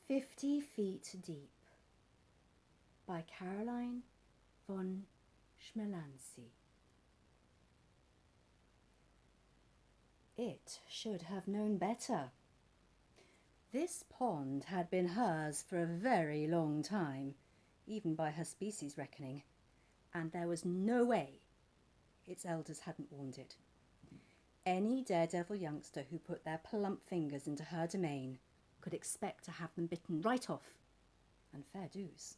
50 Feet Deep by Caroline von Schmalensee. It should have known better. This pond had been hers for a very long time, even by her species reckoning, and there was no way its elders hadn't warned it. Any daredevil youngster who put their plump fingers into her domain could expect to have them bitten right off, and fair dues.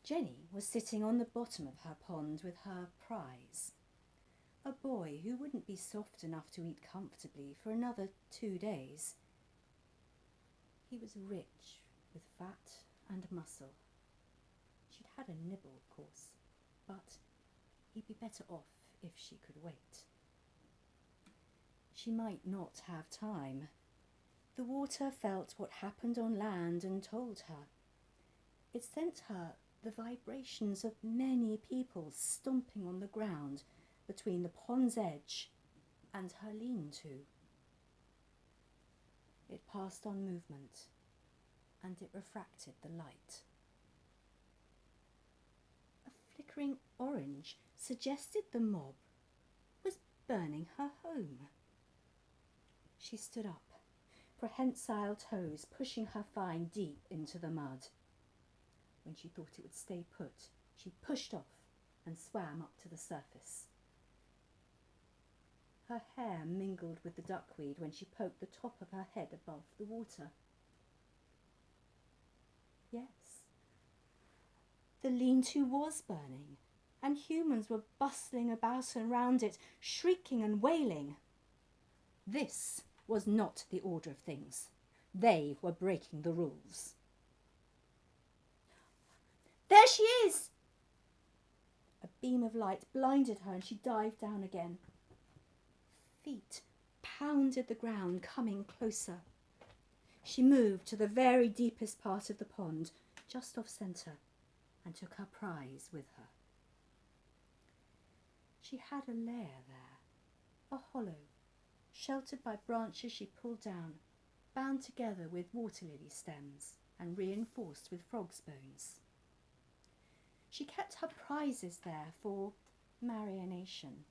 Jenny was sitting on the bottom of her pond with her prize, a boy who wouldn't be soft enough to eat comfortably for another 2 days. He was rich with fat and muscle. She'd had a nibble, of course, but he'd be better off if she could wait. She might not have time. The water felt what happened on land and told her. It sent her the vibrations of many people stomping on the ground between the pond's edge and her lean-to. It passed on movement, and it refracted the light. A flickering orange suggested the mob was burning her home. She stood up, prehensile toes pushing her fine deep into the mud. When she thought it would stay put, she pushed off and swam up to the surface. Her hair mingled with the duckweed when she poked the top of her head above the water. Yes, the lean-to was burning, and humans were bustling about and round it, shrieking and wailing. This was not the order of things. They were breaking the rules. There she is! A beam of light blinded her and she dived down again. Feet pounded the ground, coming closer. She moved to the very deepest part of the pond, just off centre, and took her prize with her. She had a lair there, a hollow, sheltered by branches she pulled down, bound together with water lily stems and reinforced with frog's bones. She kept her prizes there for marionation,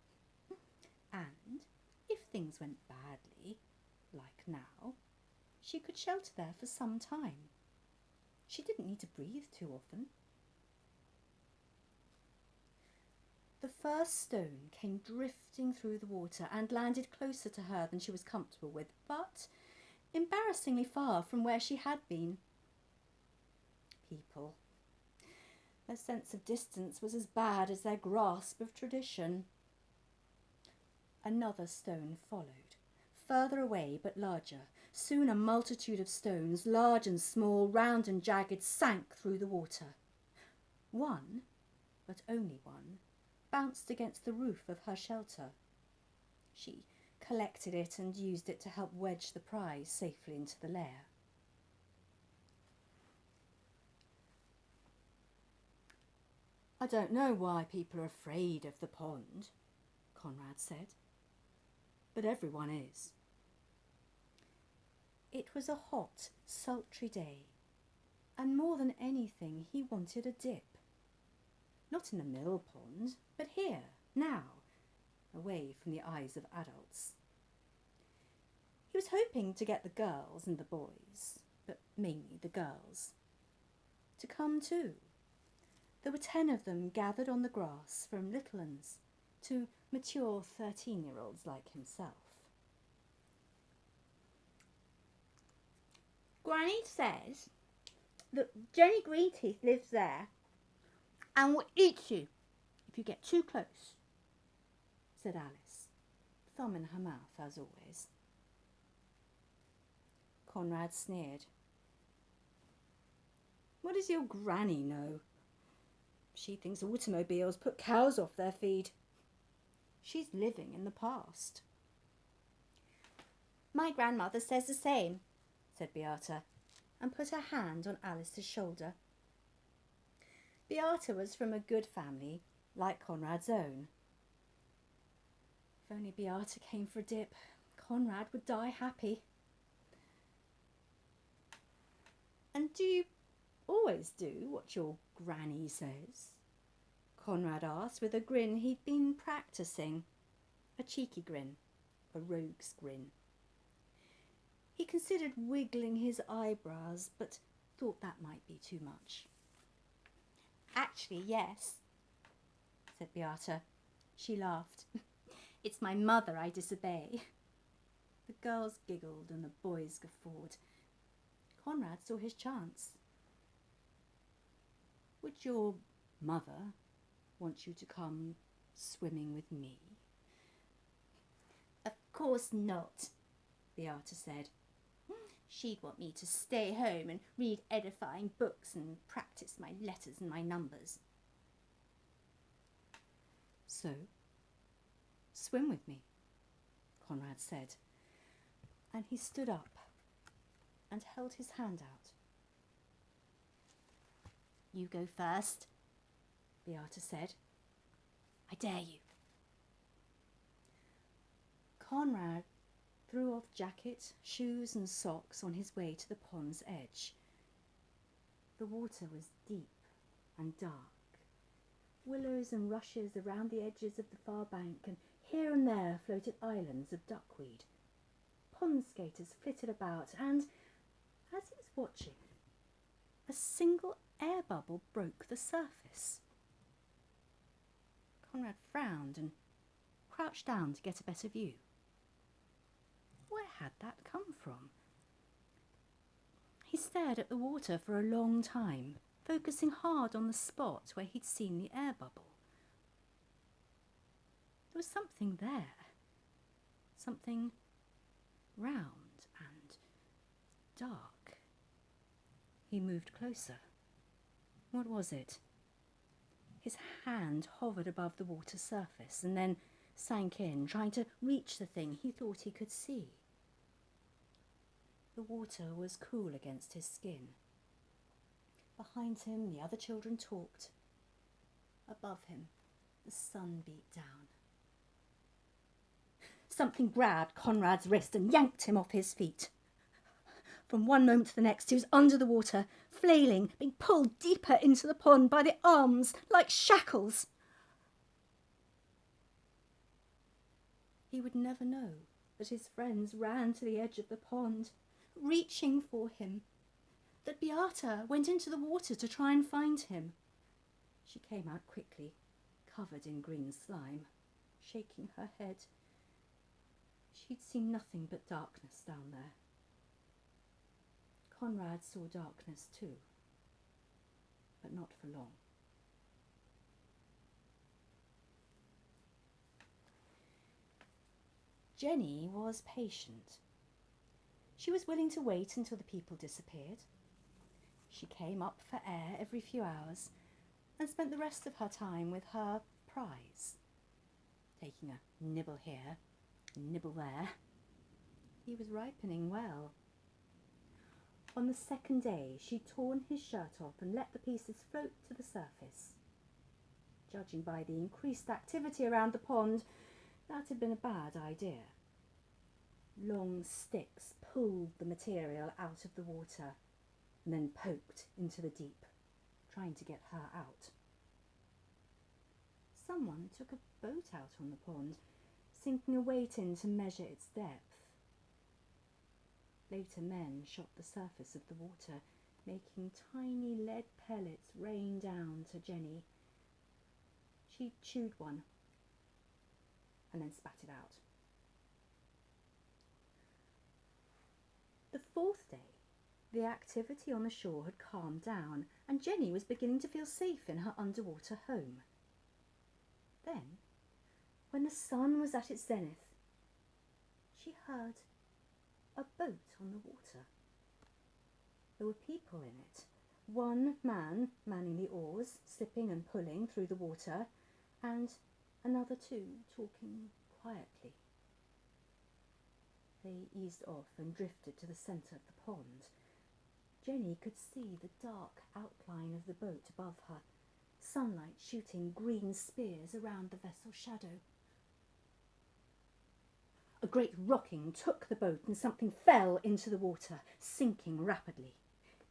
and if things went badly, like now, she could shelter there for some time. She didn't need to breathe too often. The first stone came drifting through the water and landed closer to her than she was comfortable with, but embarrassingly far from where she had been. People. Their sense of distance was as bad as their grasp of tradition. Another stone followed, further away but larger. Soon a multitude of stones, large and small, round and jagged, sank through the water. One, but only one, bounced against the roof of her shelter. She collected it and used it to help wedge the prize safely into the lair. I don't know why people are afraid of the pond, Conrad said, but everyone is. It was a hot, sultry day, and more than anything he wanted a dip. Not in the mill pond, but here, now, away from the eyes of adults. He was hoping to get the girls and the boys, but mainly the girls, to come too. There were 10 of them gathered on the grass, from little uns to mature 13-year-olds like himself. Granny says that Jenny Greenteeth lives there and will eat you if you get too close, said Alice, thumb in her mouth as always. Conrad sneered. What does your granny know? She thinks automobiles put cows off their feed. She's living in the past. My grandmother says the same, said Beata, and put her hand on Alice's shoulder. Beata was from a good family, like Conrad's own. If only Beata came for a dip, Conrad would die happy. Do you always do what your granny says? Conrad asked with a grin he'd been practising. A cheeky grin, a rogue's grin. He considered wiggling his eyebrows, but thought that might be too much. Actually, yes, said Beata. She laughed. It's my mother I disobey. The girls giggled and the boys guffawed. Conrad saw his chance. Would your mother want you to come swimming with me? Of course not, Beata said. She'd want me to stay home and read edifying books and practice my letters and my numbers. So, swim with me, Conrad said, and he stood up and held his hand out. You go first, Beata said. I dare you. Conrad threw off jacket, shoes and socks on his way to the pond's edge. The water was deep and dark. Willows and rushes around the edges of the far bank, and here and there floated islands of duckweed. Pond skaters flitted about, and as he was watching, a single air bubble broke the surface. Conrad frowned and crouched down to get a better view. Where had that come from? He stared at the water for a long time, focusing hard on the spot where he'd seen the air bubble. There was something there, something round and dark. He moved closer. What was it? His hand hovered above the water surface and then sank in, trying to reach the thing he thought he could see. The water was cool against his skin. Behind him, the other children talked. Above him, the sun beat down. Something grabbed Conrad's wrist and yanked him off his feet. From one moment to the next, he was under the water, flailing, being pulled deeper into the pond by the arms like shackles. He would never know that his friends ran to the edge of the pond, reaching for him, that Beata went into the water to try and find him. She came out quickly, covered in green slime, shaking her head. She'd seen nothing but darkness down there. Conrad saw darkness too, but not for long. Jenny was patient. She was willing to wait until the people disappeared. She came up for air every few hours and spent the rest of her time with her prize, taking a nibble here, a nibble there. He was ripening well. On the second day, she'd torn his shirt off and let the pieces float to the surface. Judging by the increased activity around the pond, that had been a bad idea. Long sticks pulled the material out of the water and then poked into the deep, trying to get her out. Someone took a boat out on the pond, sinking a weight in to measure its depth. Later men shot the surface of the water, making tiny lead pellets rain down to Jenny. She chewed one and then spat it out. The fourth day, the activity on the shore had calmed down, and Jenny was beginning to feel safe in her underwater home. Then, when the sun was at its zenith, she heard a boat on the water. There were people in it. One man manning the oars, slipping and pulling through the water, and another two talking quietly. They eased off and drifted to the centre of the pond. Jenny could see the dark outline of the boat above her, sunlight shooting green spears around the vessel's shadow. A great rocking took the boat and something fell into the water, sinking rapidly.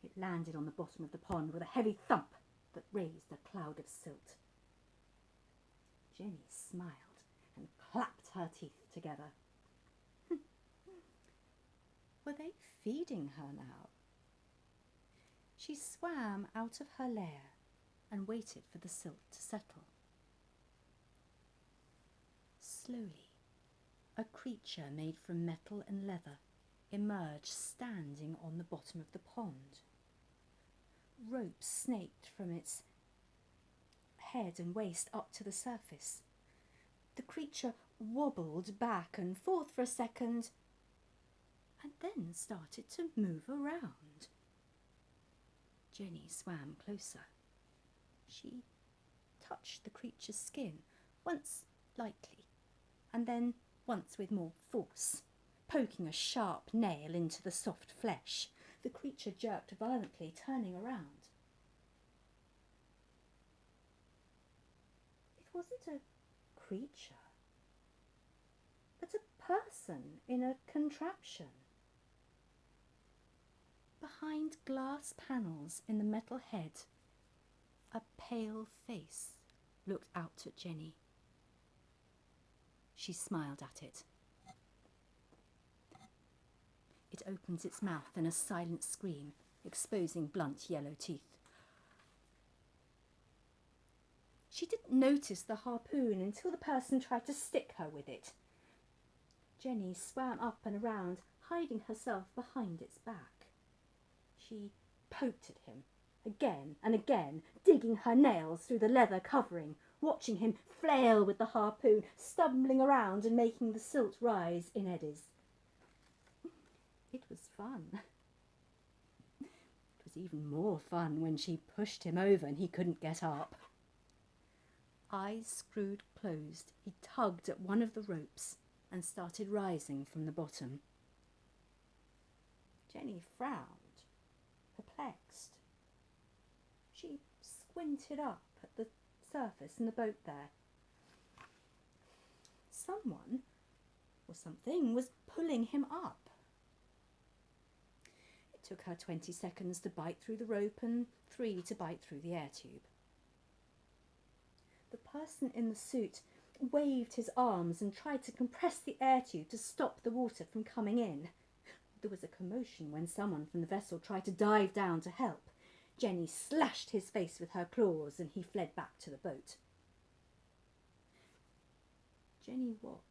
It landed on the bottom of the pond with a heavy thump that raised a cloud of silt. Jenny smiled and clapped her teeth together. Were they feeding her now? She swam out of her lair and waited for the silt to settle. Slowly, a creature made from metal and leather emerged, standing on the bottom of the pond. Ropes snaked from its head and waist up to the surface. The creature wobbled back and forth for a second and then started to move around. Jenny swam closer. She touched the creature's skin, once lightly, and then once with more force, poking a sharp nail into the soft flesh. The creature jerked violently, turning around. It wasn't a creature, but a person in a contraption. Behind glass panels in the metal head, a pale face looked out at Jenny. She smiled at it. It opened its mouth in a silent scream, exposing blunt yellow teeth. She didn't notice the harpoon until the person tried to stick her with it. Jenny swam up and around, hiding herself behind its back. She poked at him again and again, digging her nails through the leather covering, watching him flail with the harpoon, stumbling around and making the silt rise in eddies. It was fun. It was even more fun when she pushed him over and he couldn't get up. Eyes screwed closed, he tugged at one of the ropes and started rising from the bottom. Jenny frowned, perplexed. She squinted up at the surface in the boat there. Someone or something was pulling him up. It took her 20 seconds to bite through the rope and 3 to bite through the air tube. The person in the suit waved his arms and tried to compress the air tube to stop the water from coming in. There was a commotion when someone from the vessel tried to dive down to help. Jenny slashed his face with her claws and he fled back to the boat. Jenny watched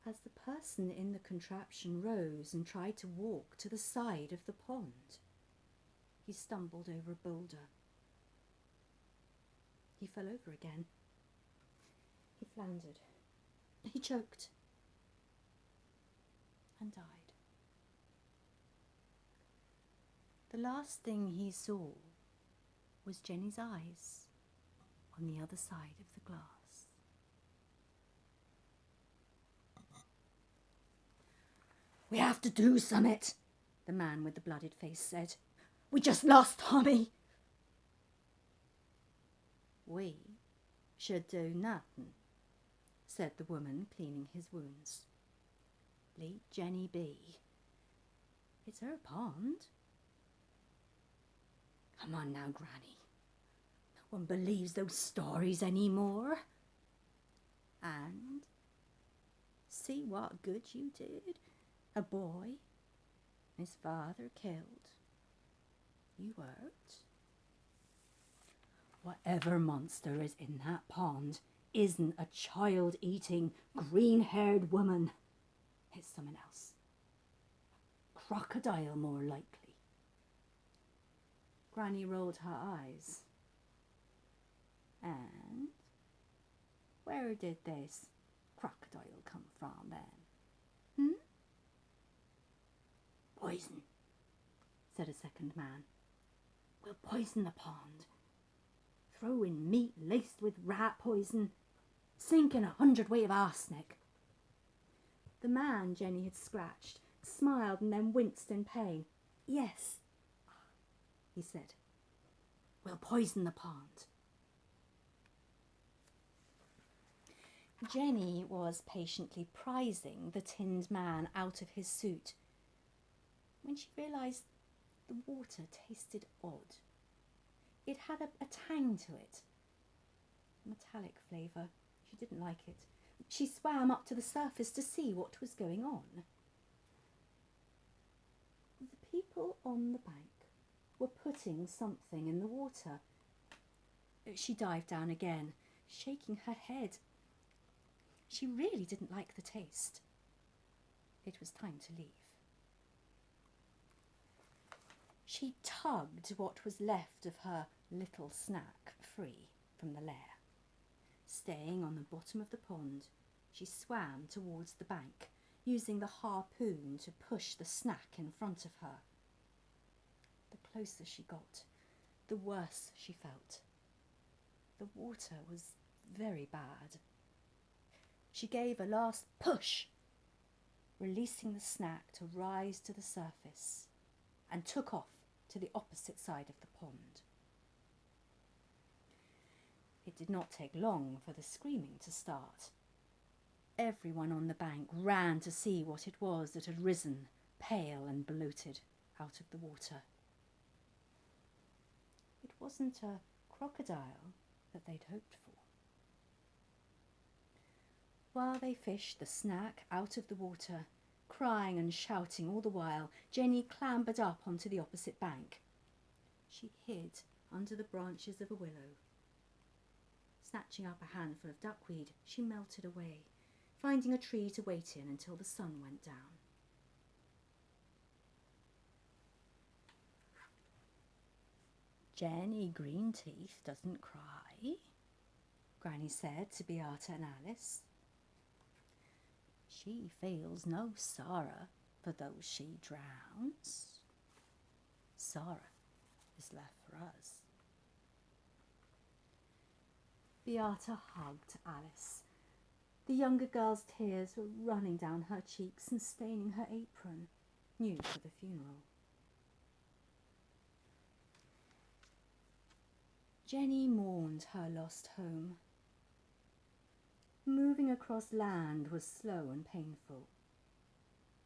as the person in the contraption rose and tried to walk to the side of the pond. He stumbled over a boulder. He fell over again. He floundered. He choked and died. The last thing he saw was Jenny's eyes on the other side of the glass. "We have to do summit," the man with the blooded face said. "We just lost Tommy." "We should do nothing," said the woman, cleaning his wounds. "Leave Jenny be. It's her pond." "Come on now, Granny. No one believes those stories anymore. And see what good you did. A boy his father killed. You weren't. Whatever monster is in that pond isn't a child-eating, green-haired woman. It's someone else. Crocodile, more likely." Granny rolled her eyes. "And where did this crocodile come from then?" "Poison," said a second man. "We'll poison the pond. Throw in meat laced with rat poison. Sink in 100 weight of arsenic." The man Jenny had scratched smiled and then winced in pain. "Yes," he said. "We'll poison the pond." Jenny was patiently prizing the tinned man out of his suit when she realised The water tasted odd. It had a tang to it, a metallic flavour. She didn't like it. She swam up to the surface to see what was going on. The people on the bank were putting something in the water. She dived down again, shaking her head. She really didn't like the taste. It was time to leave. She tugged what was left of her little snack free from the lair. Staying on the bottom of the pond, she swam towards the bank, using the harpoon to push the snack in front of her. The closer she got, the worse she felt. The water was very bad. She gave a last push, releasing the snack to rise to the surface, and took off to the opposite side of the pond. It did not take long for the screaming to start. Everyone on the bank ran to see what it was that had risen, pale and bloated, out of the water. It wasn't a crocodile that they'd hoped for. While they fished the snack out of the water, crying and shouting all the while, Jenny clambered up onto the opposite bank. She hid under the branches of a willow. Snatching up a handful of duckweed, she melted away, finding a tree to wait in until the sun went down. Jenny Greenteeth doesn't cry, Granny said to Beata and Alice. She feels no sorrow for those she drowns. Sorrow is left for us. Beata hugged Alice. The younger girl's tears were running down her cheeks and staining her apron, new for the funeral. Jenny mourned her lost home. Moving across land was slow and painful.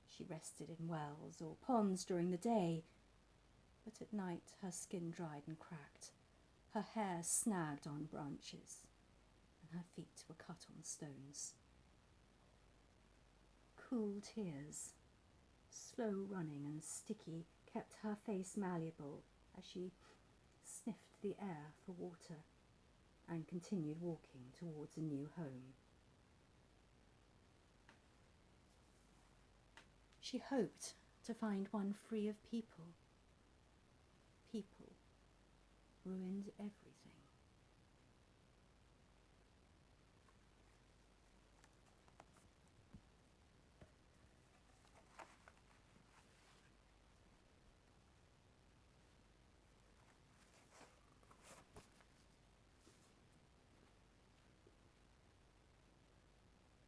She rested in wells or ponds during the day, but at night her skin dried and cracked, her hair snagged on branches, and her feet were cut on stones. Cool tears, slow running and sticky, kept her face malleable as she sniffed the air for water and continued walking towards a new home. She hoped to find one free of people. People ruined everything.